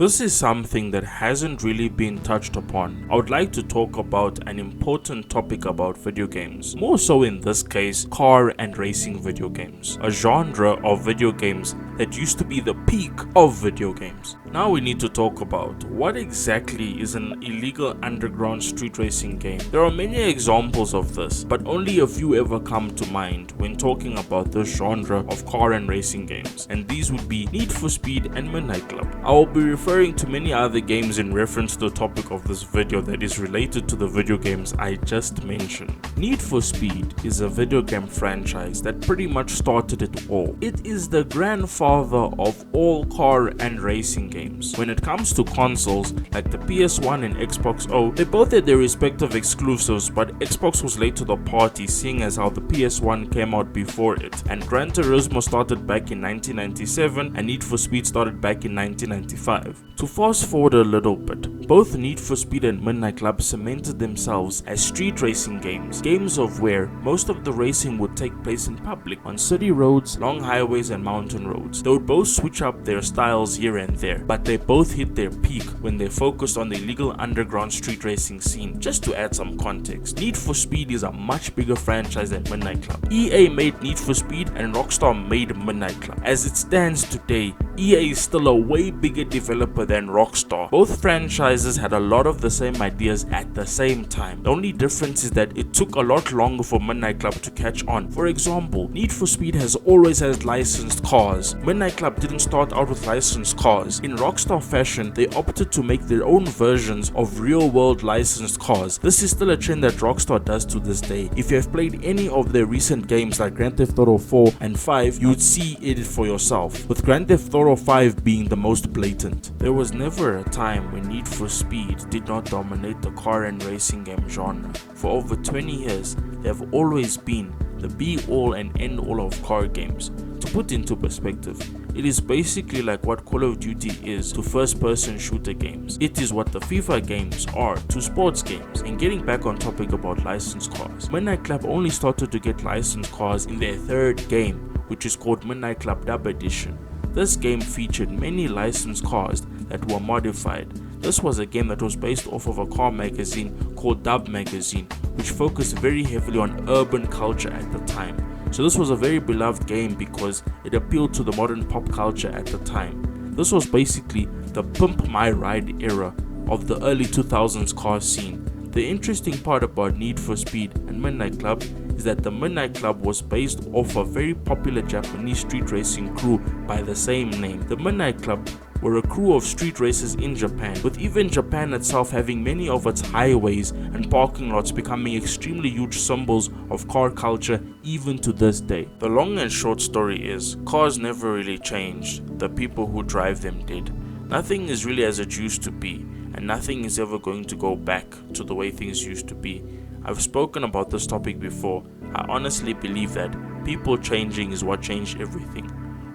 This is something that hasn't really been touched upon. I would like to talk about an important topic about video games, more so in this case, car and racing video games, a genre of video games that used to be the peak of video games. Now we need to talk about what exactly is an illegal underground street racing game. There are many examples of this, but only a few ever come to mind when talking about this genre of car and racing games, and these would be Need for Speed and Midnight Club. I will be referring to many other games in reference to the topic of this video that is related to the video games I just mentioned. Need for Speed is a video game franchise that pretty much started it all. It is the grandfather of all car and racing games. When it comes to consoles like the PS1 and Xbox O, they both had their respective exclusives, but Xbox was late to the party seeing as how the PS1 came out before it, and Gran Turismo started back in 1997 and Need for Speed started back in 1995. To fast forward a little bit, both Need for Speed and Midnight Club cemented themselves as street racing games of where most of the racing would take place in public, on city roads, long highways and mountain roads. They would both switch up their styles here and there, but they both hit their peak when they focused on the illegal underground street racing scene. Just to add some context, Need for Speed is a much bigger franchise than Midnight Club. EA made Need for Speed and Rockstar made Midnight Club. As it stands today, EA is still a way bigger developer than Rockstar. Both franchises had a lot of the same ideas at the same time. The only difference is that it took a lot longer for Midnight Club to catch on. For example, Need for Speed has always had licensed cars. Midnight Club didn't start out with licensed cars. In Rockstar fashion, they opted to make their own versions of real-world licensed cars. This is still a trend that Rockstar does to this day. If you have played any of their recent games like Grand Theft Auto 4 and 5, you would see it for yourself, with Grand Theft Auto 5 being the most blatant. There was never a time when Need for Speed did not dominate the car and racing game genre. For over 20 years, they have always been the be-all and end-all of car games. To put into perspective, it is basically like what Call of Duty is to first-person shooter games. It is what the FIFA games are to sports games. And getting back on topic about licensed cars, Midnight Club only started to get licensed cars in their third game, which is called Midnight Club Dub Edition. This game featured many licensed cars that were modified. This was a game that was based off of a car magazine called Dub Magazine, which focused very heavily on urban culture at the time. So this was a very beloved game because it appealed to the modern pop culture at the time. This was basically the Pimp My Ride era of the early 2000s car scene. The interesting part about Need for Speed and Midnight Club is that the Midnight Club was based off a very popular Japanese street racing crew by the same name. The Midnight Club were a crew of street racers in Japan, with even Japan itself having many of its highways and parking lots becoming extremely huge symbols of car culture even to this day. The long and short story is, cars never really changed, the people who drive them did. Nothing is really as it used to be, and nothing is ever going to go back to the way things used to be. I've spoken about this topic before. I honestly believe that people changing is what changed everything.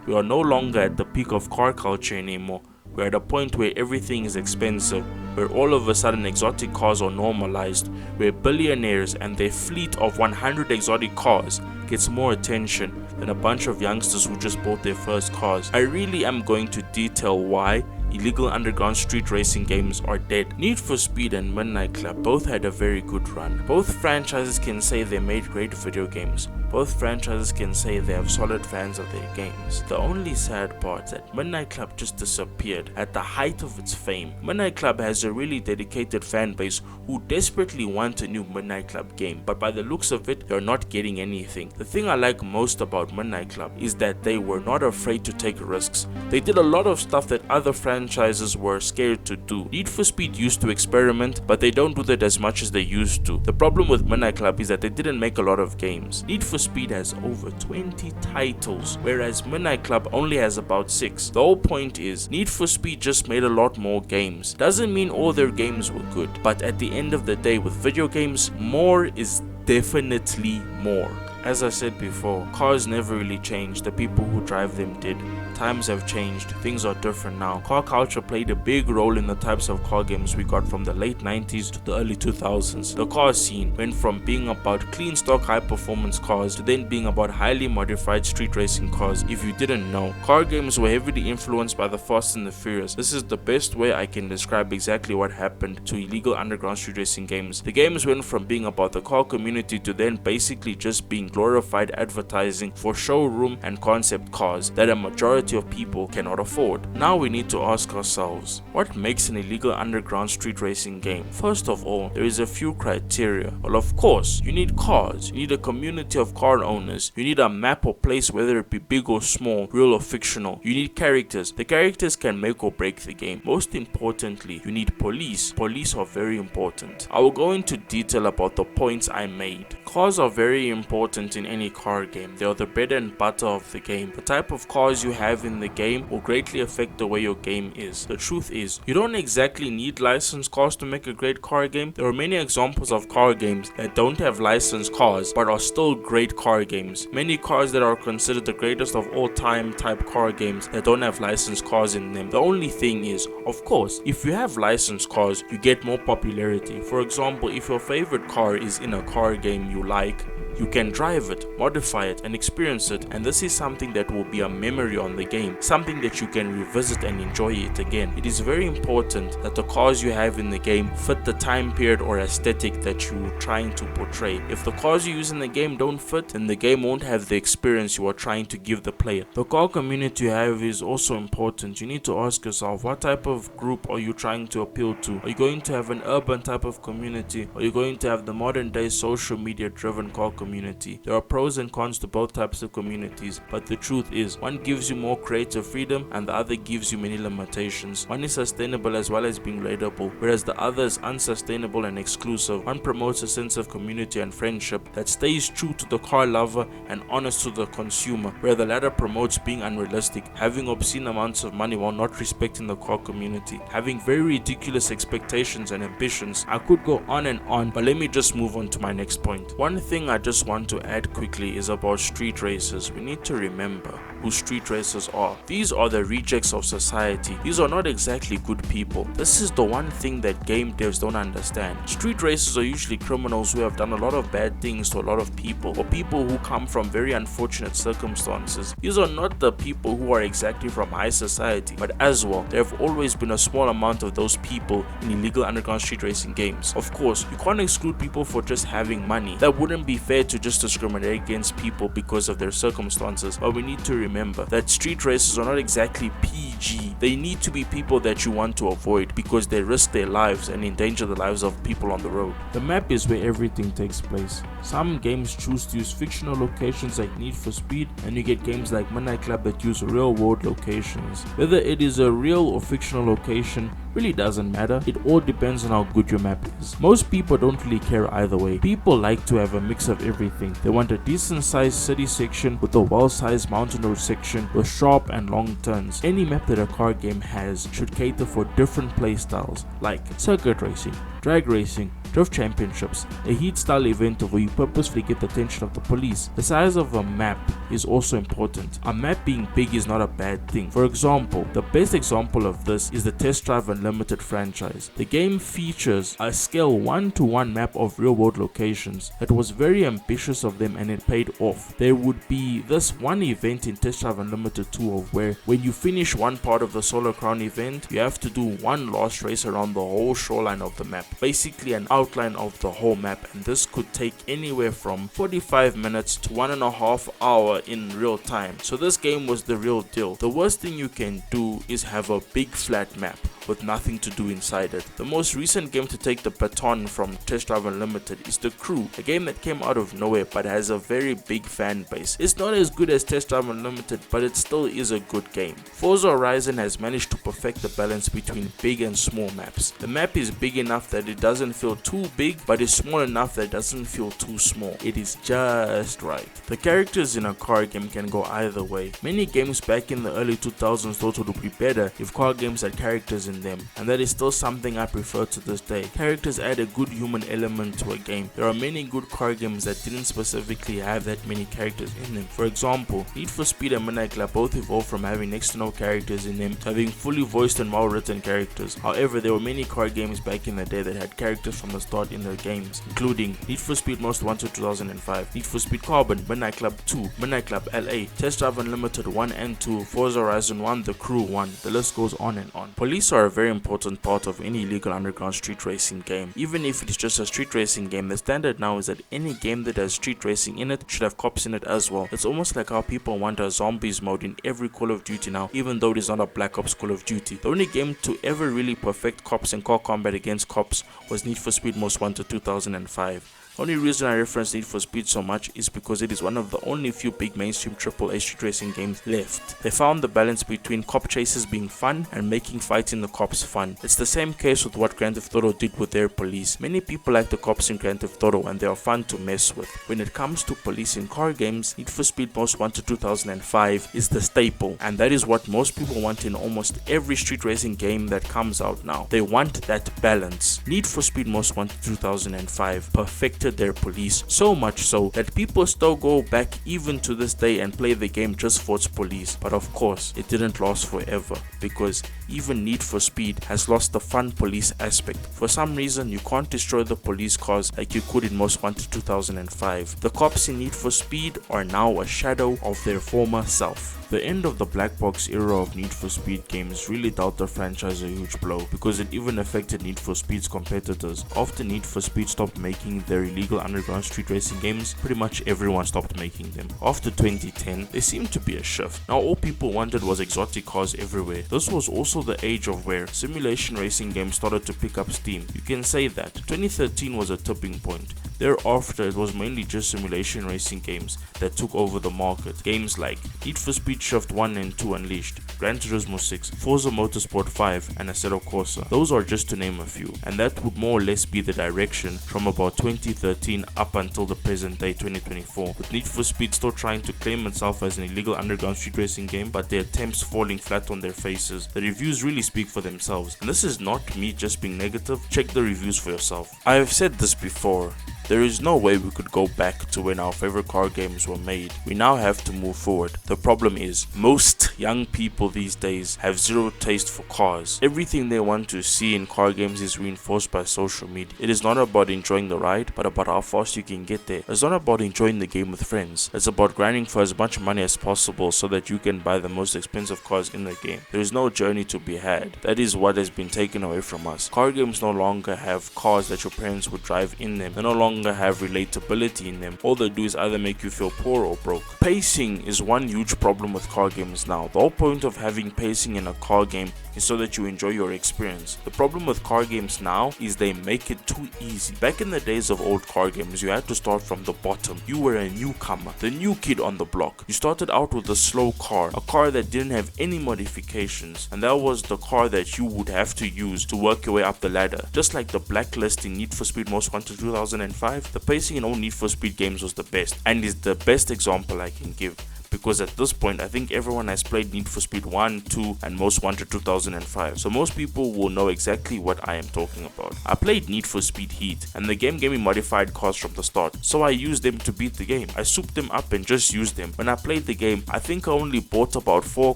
We are no longer at the peak of car culture anymore. We're at a point where everything is expensive, where all of a sudden exotic cars are normalized, where billionaires and their fleet of 100 exotic cars gets more attention than a bunch of youngsters who just bought their first cars. I really am going to detail why illegal underground street racing games are dead. Need for Speed and Midnight Club both had a very good run. Both franchises can say they made great video games. Both franchises can say they have solid fans of their games. The only sad part is that Midnight Club just disappeared at the height of its fame. Midnight Club has a really dedicated fan base who desperately want a new Midnight Club game, but by the looks of it, they're not getting anything. The thing I like most about Midnight Club is that they were not afraid to take risks. They did a lot of stuff that other franchises were scared to do. Need for Speed used to experiment, but they don't do that as much as they used to. The problem with Midnight Club is that they didn't make a lot of games. Need for Speed has over 20 titles, whereas Midnight Club only has about 6. The whole point is, Need for Speed just made a lot more games. Doesn't mean all their games were good, but at the end of the day with video games, more is definitely more. As I said before, cars never really changed, the people who drive them did. times have changed, things are different now. Car culture played a big role in the types of car games we got from the late 90s to the early 2000s. The car scene went from being about clean stock high performance cars to then being about highly modified street racing cars. If you didn't know, car games were heavily influenced by the Fast and the Furious. This is the best way I can describe exactly what happened to illegal underground street racing games. The games went from being about the car community to then basically just being glorified advertising for showroom and concept cars that a majority of people cannot afford. Now we need to ask ourselves, what makes an illegal underground street racing game? First of all, there is a few criteria. Well, of course, you need cars, you need a community of car owners, you need a map or place, whether it be big or small, real or fictional. You need characters. The characters can make or break the game. Most importantly, you need police. Police are very important. I will go into detail about the points I made. Cars are very important in any car game. They are the bread and butter of the game. The type of cars you have in the game will greatly affect the way your game is. The truth is, you don't exactly need licensed cars to make a great car game. There are many examples of car games that don't have licensed cars but are still great car games. Many cars that are considered the greatest of all time type car games that don't have licensed cars in them. The only thing is, of course, if you have licensed cars, you get more popularity. For example, if your favorite car is in a car game you like, you can drive it, modify it, and experience it, and this is something that will be a memory on the game, something that you can revisit and enjoy it again. It is very important that the cars you have in the game fit the time period or aesthetic that you're trying to portray. If the cars you use in the game don't fit, then the game won't have the experience you are trying to give the player. The car community you have is also important. You need to ask yourself, what type of group are you trying to appeal to? Are you going to have an urban type of community? Are you going to have the modern day social media driven car community? There are pros and cons to both types of communities, but the truth is, one gives you more creative freedom and the other gives you many limitations. One is sustainable as well as being relatable, whereas the other is unsustainable and exclusive. One promotes a sense of community and friendship that stays true to the car lover and honest to the consumer, where the latter promotes being unrealistic, having obscene amounts of money while not respecting the car community, having very ridiculous expectations and ambitions. I could go on and on, but let me just move on to my next point. One thing I just want to add quickly is about street racers. We need to remember who street racers are. These are the rejects of society. These are not exactly good people. This is the one thing that game devs don't understand. Street racers are usually criminals who have done a lot of bad things to a lot of people, or people who come from very unfortunate circumstances. These are not the people who are exactly from high society, but as well, there have always been a small amount of those people in illegal underground street racing games. Of course, you can't exclude people for just having money. That wouldn't be fair to just discriminate against people because of their circumstances, but we need to remember that street racers are not exactly PG. They need to be people that you want to avoid because they risk their lives and endanger the lives of people on the road. The map is where everything takes place. Some games choose to use fictional locations like Need for Speed, and you get games like Midnight Club that use real world locations. Whether it is a real or fictional location really doesn't matter. It all depends on how good your map is. Most people don't really care either way. People like to have a mix of everything. They want a decent sized city section with a well sized mountain road section with sharp and long turns. Any map that a car game has should cater for different play styles like circuit racing, drag racing, drift championships, a heat style event where you purposefully get the attention of the police. The size of a map is also important. A map being big is not a bad thing. For example, the best example of this is the Test Drive Unlimited franchise. The game features a scale 1-to-1 map of real world locations. It was very ambitious of them and it paid off. There would be this one event in Test Drive Unlimited 2 of where when you finish one part of the Solar Crown event, you have to do one last race around the whole shoreline of the map. Basically an outline of the whole map, and this could take anywhere from 45 minutes to 1.5 hours in real time. So this game was the real deal. The worst thing you can do is have a big flat map with nothing to do inside it. The most recent game to take the baton from Test Drive Unlimited is The Crew, a game that came out of nowhere but has a very big fan base. It's not as good as Test Drive Unlimited, but it still is a good game. Forza Horizon has managed to perfect the balance between big and small maps. The map is big enough that it doesn't feel too big, but it's small enough that it doesn't feel too small. It is just right. The characters in a car game can go either way. Many games back in the early 2000s thought it would be better if car games had characters in in them, and that is still something I prefer to this day. Characters add a good human element to a game. There are many good car games that didn't specifically have that many characters in them. For example, Need for Speed and Midnight Club both evolved from having next to no characters in them to having fully voiced and well written characters. However, there were many car games back in the day that had characters from the start in their games, including Need for Speed Most Wanted 2005, Need for Speed Carbon, Midnight Club 2, Midnight Club LA, Test Drive Unlimited 1 and 2, Forza Horizon 1, The Crew 1, the list goes on and on. Police are a very important part of any legal underground street racing game. Even if it is just a street racing game, the standard now is that any game that has street racing in it should have cops in it as well. It's almost like how people want a zombies mode in every Call of Duty now, even though it is not a Black Ops Call of Duty. The only game to ever really perfect cops and car combat against cops was Need for Speed Most Wanted 2005. The only reason I reference Need for Speed so much is because it is one of the only few big mainstream AAA street racing games left. They found the balance between cop chases being fun and making fighting the cops fun. It's the same case with what Grand Theft Auto did with their police. Many people like the cops in Grand Theft Auto and they are fun to mess with. When it comes to police in car games, Need for Speed Most Wanted 2005 is the staple, and that is what most people want in almost every street racing game that comes out now. They want that balance. Need for Speed Most Wanted 2005 perfected their police so much so that people still go back even to this day and play the game just for its police. But of course, it didn't last forever because even Need for Speed has lost the fun police aspect. For some reason, you can't destroy the police cars like you could in Most Wanted 2005. The cops in Need for Speed are now a shadow of their former self. The end of the black box era of Need for Speed games really dealt the franchise a huge blow because it even affected Need for Speed's competitors. After Need for Speed stopped making their illegal underground street racing games, pretty much everyone stopped making them. After 2010, there seemed to be a shift. Now all people wanted was exotic cars everywhere. This was also the age of where simulation racing games started to pick up steam. You can say that 2013 was a tipping point. Thereafter, it was mainly just simulation racing games that took over the market. Games like Need for Speed Shift 1 and 2 Unleashed, Gran Turismo 6, Forza Motorsport 5, and Assetto Corsa. Those are just to name a few, and that would more or less be the direction from about 2013 up until the present day 2024, with Need for Speed still trying to claim itself as an illegal underground street racing game, but their attempts falling flat on their faces. The reviews really speak for themselves, and this is not me just being negative. Check the reviews for yourself. I have said this before. There is no way we could go back to when our favorite car games were made. We now have to move forward. The problem is, most young people these days have zero taste for cars. Everything they want to see in car games is reinforced by social media. It is not about enjoying the ride, but about how fast you can get there. It's not about enjoying the game with friends. It's about grinding for as much money as possible so that you can buy the most expensive cars in the game. There is no journey to be had. That is what has been taken away from us. Car games no longer have cars that your parents would drive in them. They no longer have relatability in them. All they do is either make you feel poor or broke. Pacing is one huge problem with car games now. The whole point of having pacing in a car game is so that you enjoy your experience. The problem with car games now is they make it too easy. Back in the days of old car games, you had to start from the bottom. You were a newcomer, the new kid on the block. You started out with a slow car, a car that didn't have any modifications, and that was the car that you would have to use to work your way up the ladder. Just like the blacklist in Need for Speed Most Wanted 2005, the pacing in all Need for Speed games was the best, and is the best example I can give. Because at this point, I think everyone has played Need for Speed 1, 2, and Most Wanted 2005, so most people will know exactly what I am talking about. I played Need for Speed Heat, and the game gave me modified cars from the start, so I used them to beat the game. I souped them up and just used them. When I played the game, I think I only bought about 4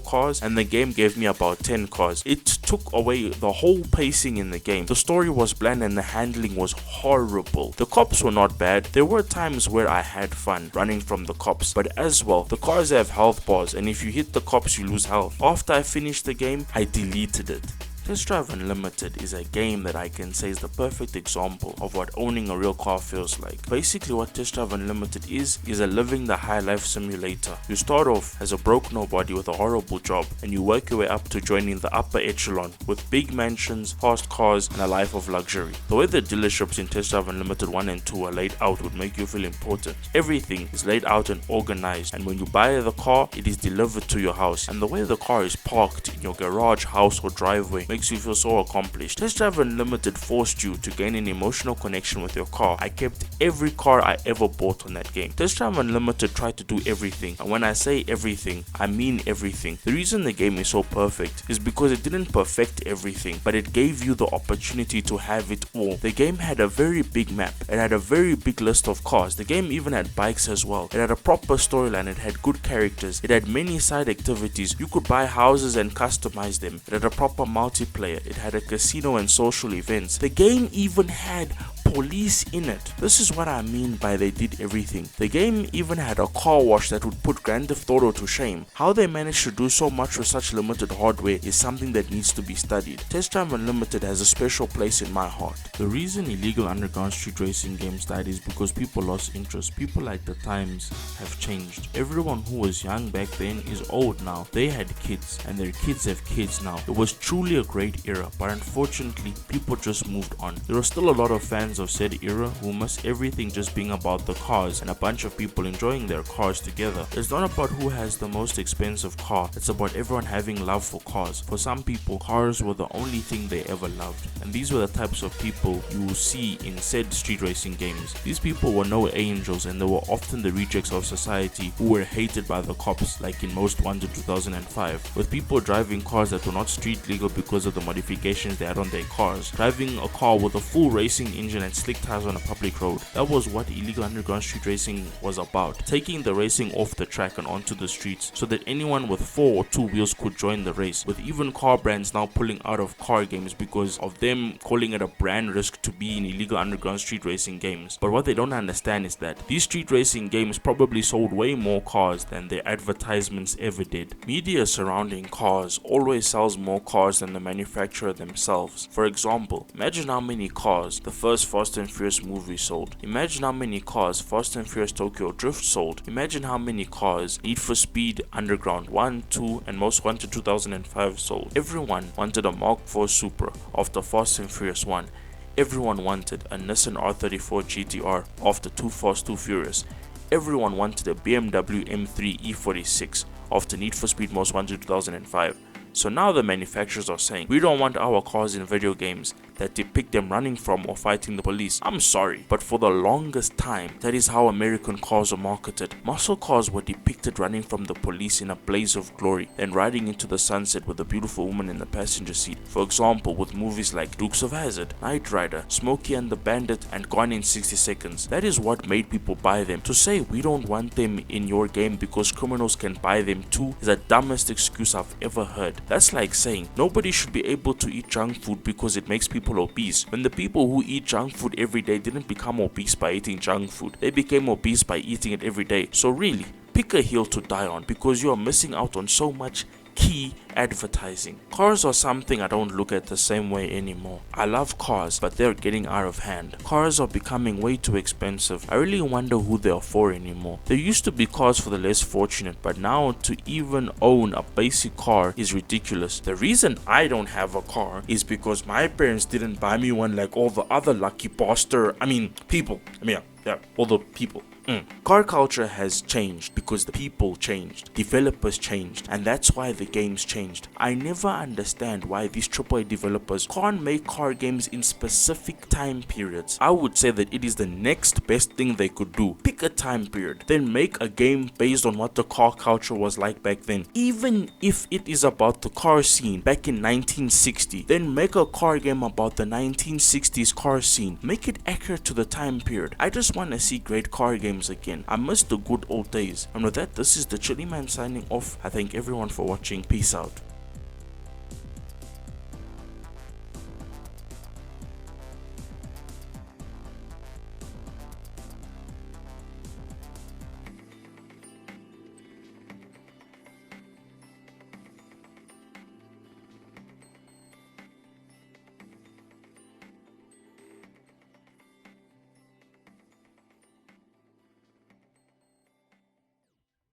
cars, and the game gave me about 10 cars. It took away the whole pacing in the game. The story was bland and the handling was horrible. The cops were not bad. There were times where I had fun running from the cops, but as well, the cars have health bars, and if you hit the cops you lose health. After I finished the game, I deleted it. Test Drive Unlimited is a game that I can say is the perfect example of what owning a real car feels like. Basically what Test Drive Unlimited is a living the high life simulator. You start off as a broke nobody with a horrible job, and you work your way up to joining the upper echelon with big mansions, fast cars, and a life of luxury. The way the dealerships in Test Drive Unlimited 1 and 2 are laid out would make you feel important. Everything is laid out and organized, and when you buy the car, it is delivered to your house, and the way the car is parked in your garage, house, or driveway makes makes you feel so accomplished. Test Drive Unlimited forced you to gain an emotional connection with your car. I kept every car I ever bought on that game. Test Drive Unlimited tried to do everything, and when I say everything, I mean everything. The reason the game is so perfect is because it didn't perfect everything, but it gave you the opportunity to have it all. The game had a very big map, it had a very big list of cars, the game even had bikes as well. It had a proper storyline, it had good characters, it had many side activities. You could buy houses and customize them. It had a proper multiplayer, it had a casino and social events. The game even had police in it. This is what I mean by they did everything. The game even had a car wash that would put Grand Theft Auto to shame. How they managed to do so much with such limited hardware is something that needs to be studied. Test Drive Unlimited has a special place in my heart. The reason illegal underground street racing games died is because people lost interest. People like the times have changed. Everyone who was young back then is old now. They had kids and their kids have kids now. It was truly a great era, but unfortunately people just moved on. There are still a lot of fans of said era who miss everything just being about the cars and a bunch of people enjoying their cars together. It's not about who has the most expensive car, it's about everyone having love for cars. For some people, cars were the only thing they ever loved, and these were the types of people you will see in said street racing games. These people were no angels, and they were often the rejects of society who were hated by the cops, like in Most Wanted 2005, with people driving cars that were not street legal because of the modifications they had on their cars. Driving a car with a full racing engine and slick tires on a public road. That was what illegal underground street racing was about. Taking the racing off the track and onto the streets so that anyone with 4 or 2 wheels could join the race, with even car brands now pulling out of car games because of them calling it a brand risk to be in illegal underground street racing games. But what they don't understand is that these street racing games probably sold way more cars than their advertisements ever did. Media surrounding cars always sells more cars than the manufacturer themselves. For example, imagine how many cars the first Fast and Furious movie sold. Imagine how many cars Fast and Furious Tokyo Drift sold. Imagine how many cars Need for Speed Underground 1, 2 and Most Wanted 2005 sold. Everyone wanted a Mark IV Supra after Fast and Furious 1. Everyone wanted a Nissan R34 GTR after Too Fast Too Furious. Everyone wanted a BMW M3 E46 after Need for Speed Most Wanted 2005. So now the manufacturers are saying, we don't want our cars in video games that depict them running from or fighting the police. I'm sorry, but for the longest time, that is how American cars are marketed. Muscle cars were depicted running from the police in a blaze of glory, then riding into the sunset with a beautiful woman in the passenger seat. For example, with movies like Dukes of Hazzard, Knight Rider, Smokey and the Bandit, and Gone in 60 Seconds. That is what made people buy them. To say we don't want them in your game because criminals can buy them too is the dumbest excuse I've ever heard. That's like saying nobody should be able to eat junk food because it makes people obese, when the people who eat junk food every day didn't become obese by eating junk food, they became obese by eating it every day. So really, pick a hill to die on because you are missing out on so much key advertising. Cars are something I don't look at the same way anymore. I love cars, but they're getting out of hand. Cars are becoming way too expensive. I really wonder who they are for anymore. There used to be cars for the less fortunate, but now to even own a basic car is ridiculous. The reason I don't have a car is because my parents didn't buy me one like all the other lucky people. All the people. Car culture has changed because the people changed, developers changed, and that's why the games changed. I never understand why these AAA developers can't make car games in specific time periods. I would say that it is the next best thing they could do. Pick a time period, then make a game based on what the car culture was like back then. Even if it is about the car scene back in 1960, then make a car game about the 1960s car scene. Make it accurate to the time period. I just want to see great car games again. I miss the good old days. And with that, this is the Chilly Man signing off. I thank everyone for watching. Peace out.